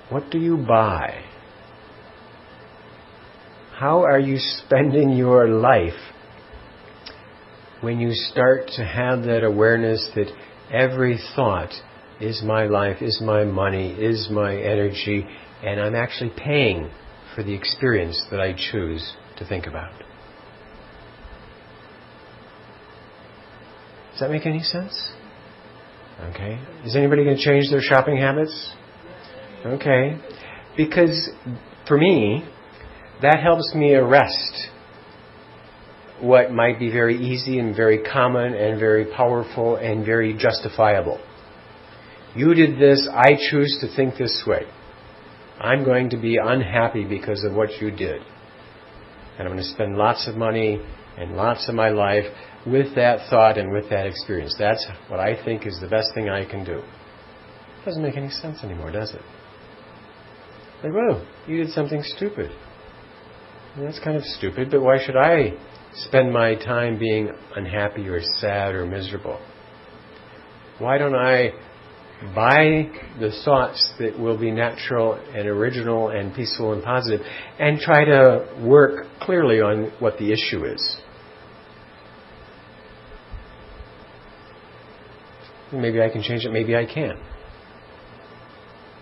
What do you buy? How are you spending your life when you start to have that awareness that every thought is my life, is my money, is my energy, and I'm actually paying for the experience that I choose to think about? Does that make any sense? Okay. Is anybody going to change their shopping habits? Okay. Because for me, that helps me arrest what might be very easy and very common and very powerful and very justifiable. You did this, I choose to think this way. I'm going to be unhappy because of what you did. And I'm going to spend lots of money and lots of my life with that thought and with that experience. That's what I think is the best thing I can do. It doesn't make any sense anymore, does it? Like, whoa, you did something stupid. Well, that's kind of stupid, but why should I spend my time being unhappy or sad or miserable? Why don't I buy the thoughts that will be natural and original and peaceful and positive and try to work clearly on what the issue is? Maybe I can change it, maybe I can't.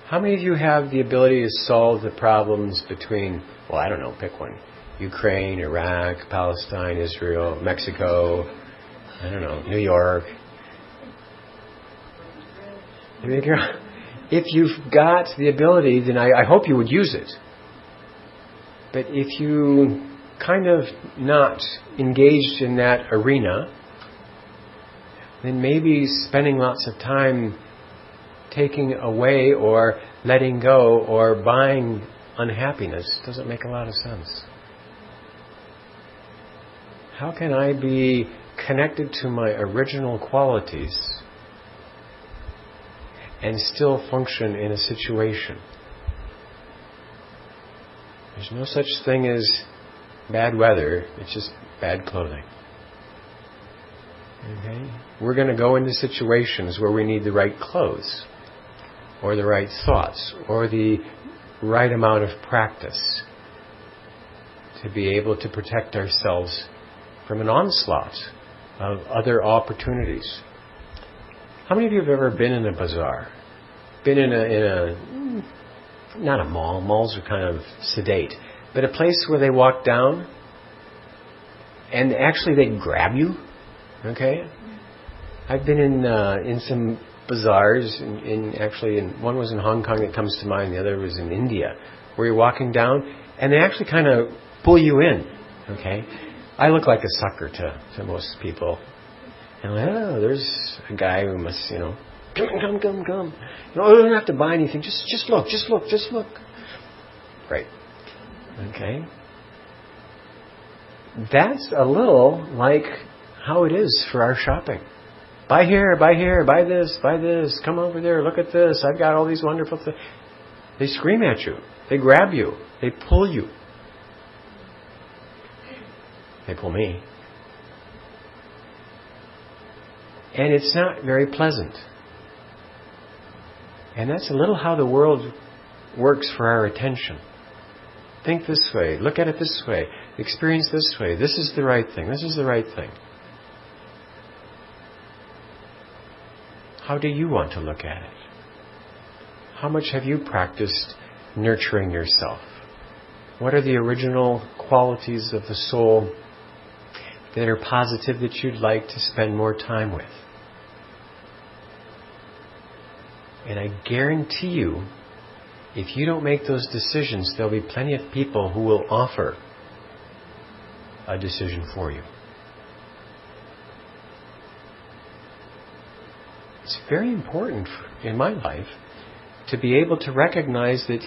How many of you have the ability to solve the problems between, well, I don't know, pick one. Ukraine, Iraq, Palestine, Israel, Mexico, I don't know, New York. If you've got the ability, then I hope you would use it. But if you kind of not engaged in that arena, then maybe spending lots of time taking away or letting go or buying unhappiness doesn't make a lot of sense. How can I be connected to my original qualities and still function in a situation? There's no such thing as bad weather, it's just bad clothing. Okay? We're going to go into situations where we need the right clothes, or the right thoughts, or the right amount of practice to be able to protect ourselves from an onslaught of other opportunities. How many of you have ever been in a bazaar? Been in a not a mall. Malls are kind of sedate, but a place where they walk down and actually they grab you. Okay, I've been in some bazaars. One was in Hong Kong that comes to mind. The other was in India, where you're walking down and they actually kind of pull you in. Okay, I look like a sucker to most people. And I'm like, oh, there's a guy who must, come. You don't have to buy anything. Just look. Right. Okay. That's a little like how it is for our shopping. Buy here, buy this, come over there, look at this, I've got all these wonderful things. They scream at you. They grab you. They pull you. They pull me. And it's not very pleasant. And that's a little how the world works for our attention. Think this way, look at it this way, experience this way, this is the right thing, this is the right thing. How do you want to look at it? How much have you practiced nurturing yourself? What are the original qualities of the soul that are positive that you'd like to spend more time with? And I guarantee you, if you don't make those decisions, there'll be plenty of people who will offer a decision for you. It's very important in my life to be able to recognize that,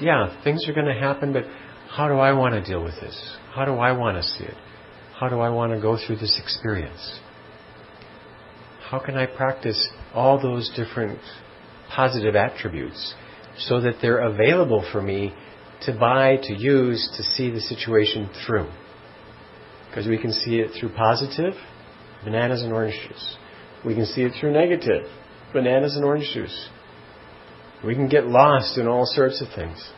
things are going to happen, but how do I want to deal with this? How do I want to see it? How do I want to go through this experience? how can I practice all those different positive attributes so that they're available for me to buy, to use, to see the situation through? Because we can see it through positive, bananas and orange juice. We can see it through negative, bananas and orange juice. We can get lost in all sorts of things.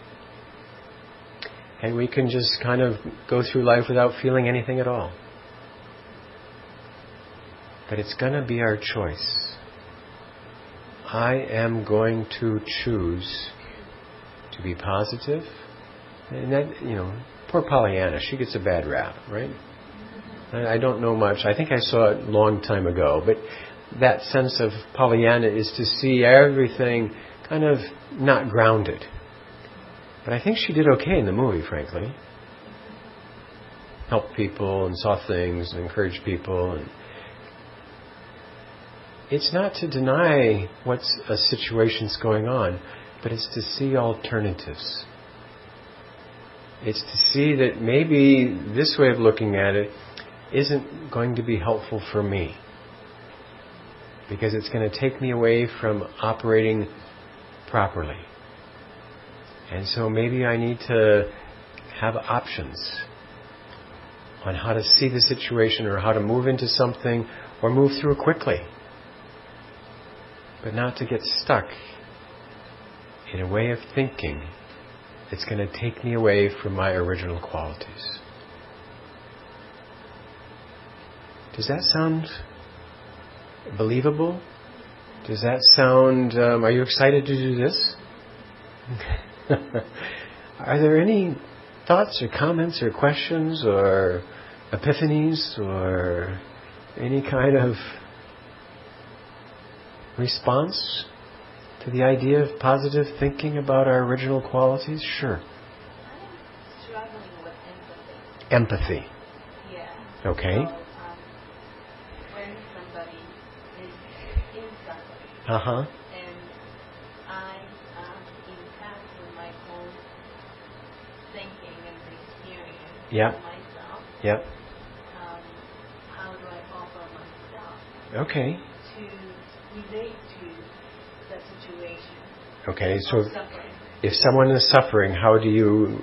And we can just kind of go through life without feeling anything at all. But it's going to be our choice. I am going to choose to be positive. And that, poor Pollyanna, she gets a bad rap, right? I don't know much. I think I saw it a long time ago. But that sense of Pollyanna is to see everything kind of not grounded. But I think she did okay in the movie, frankly. Helped people and saw things and encouraged people. And it's not to deny what's a situation's going on, but it's to see alternatives. It's to see that maybe this way of looking at it isn't going to be helpful for me, because it's going to take me away from operating properly. And so maybe I need to have options on how to see the situation or how to move into something or move through it quickly. But not to get stuck in a way of thinking that's going to take me away from my original qualities. Does that sound believable? Does that sound... are you excited to do this? Are there any thoughts or comments or questions or epiphanies or any kind of response to the idea of positive thinking about our original qualities? Sure. I'm struggling with empathy. Empathy. Yeah. Okay. So, when somebody is in suffering, Uh-huh. and I am impacting my own thinking and experience Yeah. of myself, Yep. how do I offer myself Okay. to relate to the situation Okay, so of suffering? if someone is suffering, how do you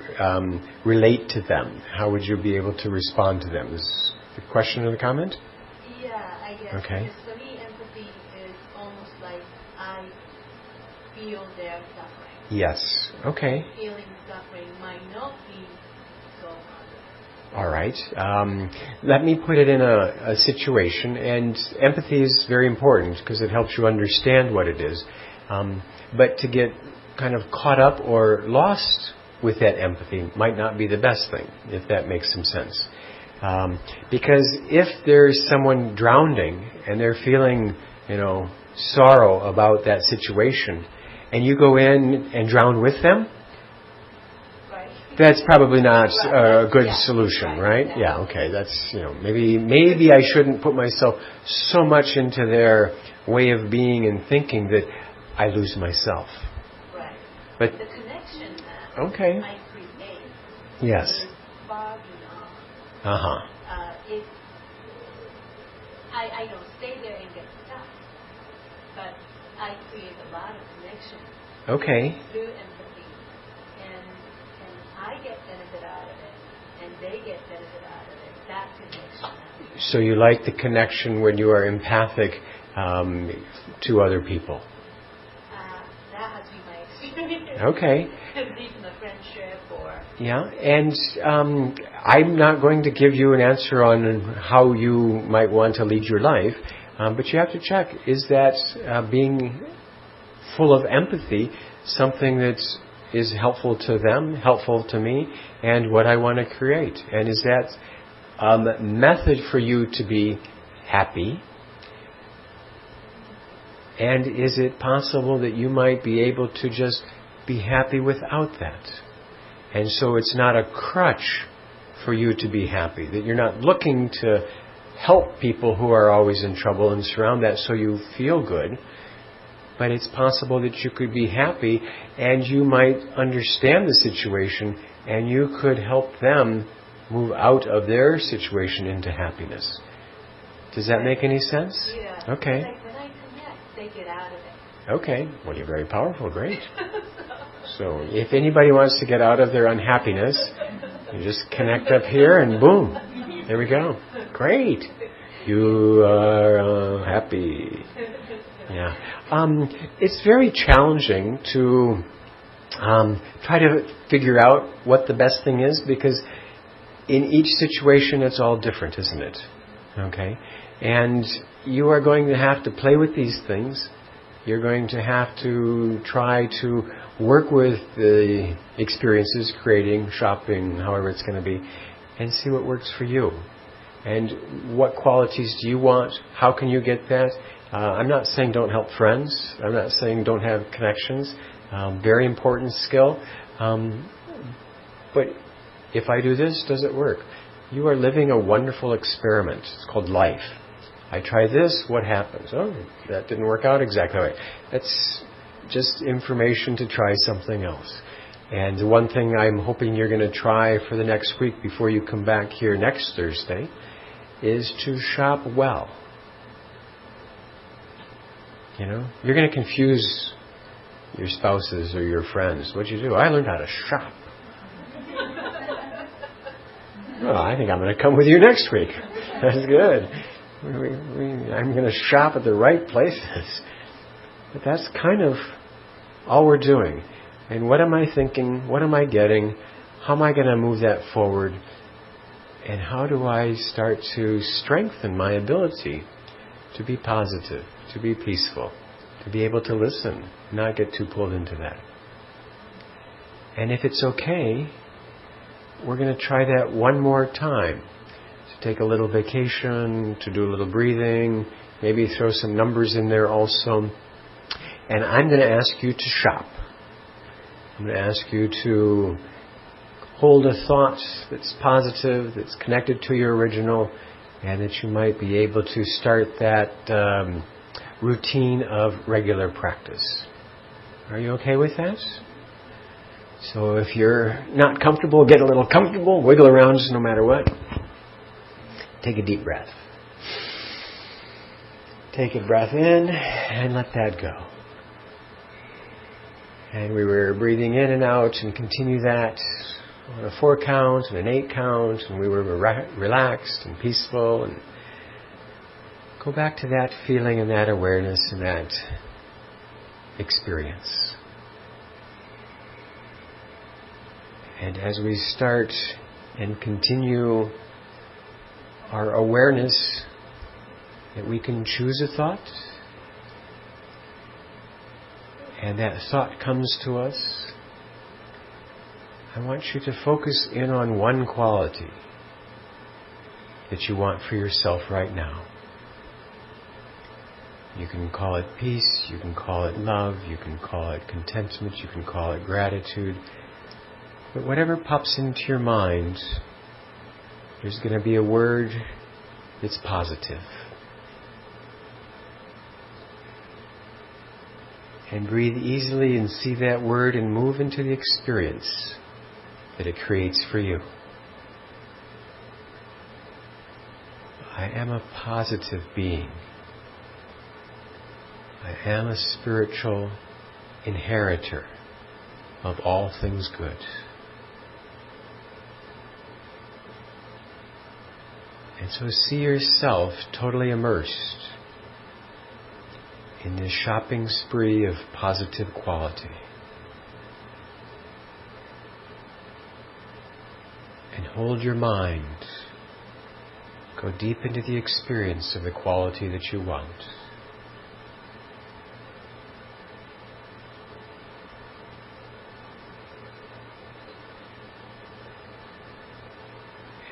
relate to them? How would you be able to respond to them? Is the question or the comment? Yeah, I guess. Okay. Because for me, empathy is almost like I feel their suffering. Yes. Okay. Feeling suffering might not be so hard. All right. Let me put it in a situation, and empathy is very important because it helps you understand what it is. But to get kind of caught up or lost with that empathy might not be the best thing, if that makes some sense. Because if there's someone drowning and they're feeling, sorrow about that situation, and you go in and drown with them, Right. that's probably not Right. a good Yeah. solution, Right. right? Yeah, okay. That's, maybe I shouldn't put myself so much into their way of being and thinking that I lose myself. Right. But, The connection that okay. I create Yes. is far beyond. Uh-huh. It, I don't stay there and get stuck, but I create a lot of connection Okay. through empathy, and I get benefit out of it, and they get benefit out of it. That connection. So you like the connection when you are empathic to other people. That has been my experience. Okay. Deepen the friendship or... Yeah, and I'm not going to give you an answer on how you might want to lead your life, but you have to check, is that being full of empathy something that is helpful to them, helpful to me, and what I want to create? And is that a method for you to be happy? And is it possible that you might be able to just be happy without that? And so it's not a crutch for you to be happy, that you're not looking to help people who are always in trouble and surround that so you feel good. But it's possible that you could be happy and you might understand the situation and you could help them move out of their situation into happiness. Does that make any sense? Yeah. Okay. When I connect, they get out of it. Okay. Well, you're very powerful. Great. So if anybody wants to get out of their unhappiness, you just connect up here and boom. There we go. Great. You are happy. Yeah. It's very challenging to try to figure out what the best thing is, because in each situation it's all different, isn't it? Okay? And you are going to have to play with these things. You're going to have to try to work with the experiences, creating, shopping, however it's going to be, and see what works for you. And what qualities do you want? How can you get that? I'm not saying don't help friends. I'm not saying don't have connections. Very important skill. But if I do this, does it work? You are living a wonderful experiment. It's called life. I try this, what happens? Oh, that didn't work out exactly right. That's just information to try something else. And the one thing I'm hoping you're going to try for the next week before you come back here next Thursday is to shop well. You know, you're going to confuse your spouses or your friends. What'd you do? I learned how to shop. Well, I think I'm going to come with you next week. That's good. I'm going to shop at the right places. But that's kind of all we're doing. And what am I thinking? What am I getting? How am I going to move that forward? And how do I start to strengthen my ability to be positive, to be peaceful, to be able to listen, not get too pulled into that? And if it's okay, we're going to try that one more time. To take a little vacation, to do a little breathing, maybe throw some numbers in there also. And I'm going to ask you to shop. I'm going to ask you to hold a thought that's positive, that's connected to your original, and that you might be able to start that routine of regular practice. Are you okay with that? So if you're not comfortable, get a little comfortable, wiggle around just no matter what. Take a deep breath. Take a breath in and let that go. And we were breathing in and out and continue that on a 4 count and an 8 count, and we were relaxed and peaceful, and go back to that feeling and that awareness and that experience. And as we start and continue our awareness that we can choose a thought, and that thought comes to us, I want you to focus in on one quality that you want for yourself right now. You can call it peace, you can call it love, you can call it contentment, you can call it gratitude. But whatever pops into your mind, there's going to be a word that's positive. And breathe easily and see that word and move into the experience that it creates for you. I am a positive being. I am a spiritual inheritor of all things good. And so see yourself totally immersed in this shopping spree of positive quality. And hold your mind. Go deep into the experience of the quality that you want.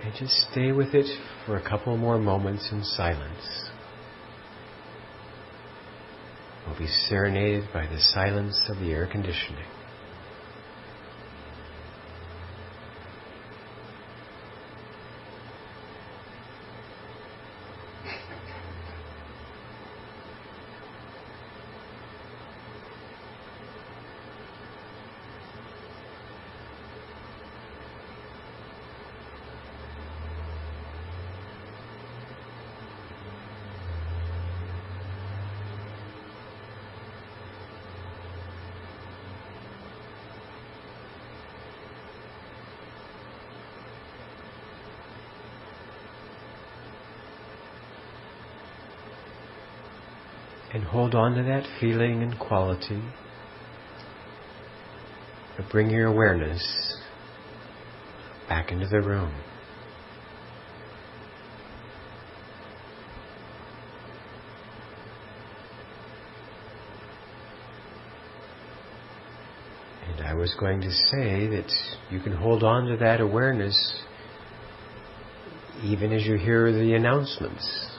And just stay with it for a couple more moments in silence. We'll be serenaded by the silence of the air conditioning. And hold on to that feeling and quality. But bring your awareness back into the room. And I was going to say that you can hold on to that awareness even as you hear the announcements.